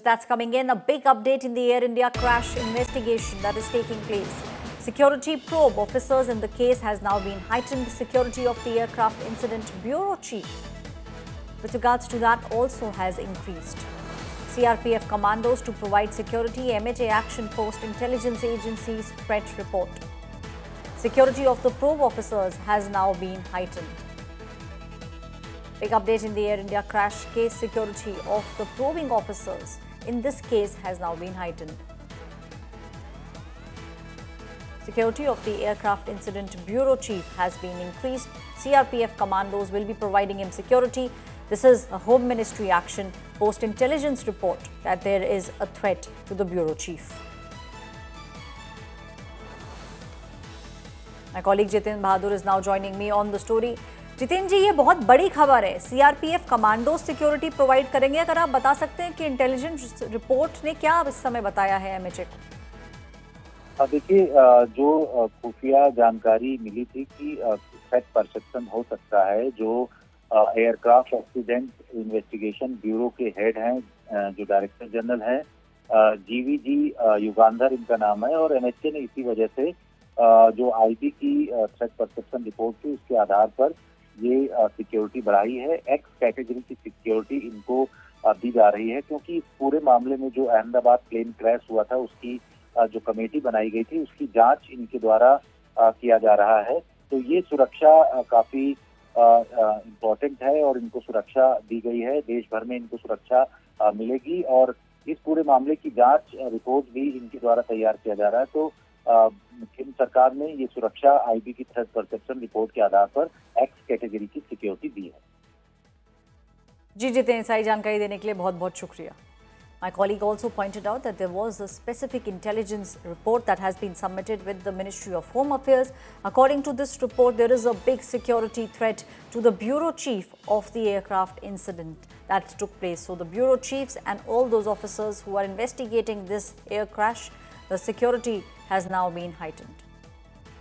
That's coming in. A big update in the Air India crash investigation that is taking place. Security probe officers in the case has now been heightened. Security of the Aircraft Incident Bureau Chief with regards to that also has increased. CRPF commandos to provide security. MHA Action Post Intelligence Agency's threat report. Security of the probe officers has now been heightened. Big update in the Air India crash case. Security of the probing officers in this case has now been heightened. Security of the Aircraft Incident Bureau Chief has been increased. CRPF commandos will be providing him security. This is a Home Ministry action post intelligence report that there is a threat to the Bureau Chief. My colleague Jitin Bahadur is now joining me on the story. Jitendra जी, ये बहुत बड़ी खबर है। CRPF commando security provide करेंगे। अगर आप बता सकते हैं कि इंटेलिजेंस रिपोर्ट ने क्या इस समय बताया है एमएचए को? देखिए, जो खुफिया जानकारी मिली थी कि थ्रेट परसेप्शन हो सकता है, जो एयरक्राफ्ट एक्सीडेंट इन्वेस्टिगेशन ब्यूरो के हेड हैं, जो डायरेक्टर जनरल हैं, जीवीजी युगांधर इनका नाम है, और एमएचए ने इसी वजह से जो आईबी की थ्रेट परसेप्शन रिपोर्ट थी उसके आधार पर ये सिक्योरिटी बढ़ाई है। एक्स कैटेगरी की सिक्योरिटी इनको दी जा रही है, क्योंकि पूरे मामले में जो अहमदाबाद प्लेन क्रैश हुआ था उसकी जो कमेटी बनाई गई थी उसकी जांच इनके द्वारा किया जा रहा है। तो ये सुरक्षा काफी इम्पोर्टेंट है और इनको सुरक्षा दी गई है। देश भर में इनको सुरक्षा मिलेगी और इस पूरे मामले की जांच रिपोर्ट भी इनके द्वारा तैयार किया जा रहा है। तो केंद्र सरकार ने ये सुरक्षा आईबी की थ्रेट परसेप्शन रिपोर्ट के आधार पर एक्स कैटेगरी की सिक्योरिटी दी है। जी जितेंद्र, सारी जानकारी देने के लिए बहुत बहुत शुक्रिया। My colleague also pointed out that there was a specific intelligence report that has been submitted with the Ministry of Home Affairs. According to this report, there is a big security threat to the bureau chief of the aircraft incident that took place. So the bureau chiefs and all those officers who are investigating this air crash, the security has now been heightened.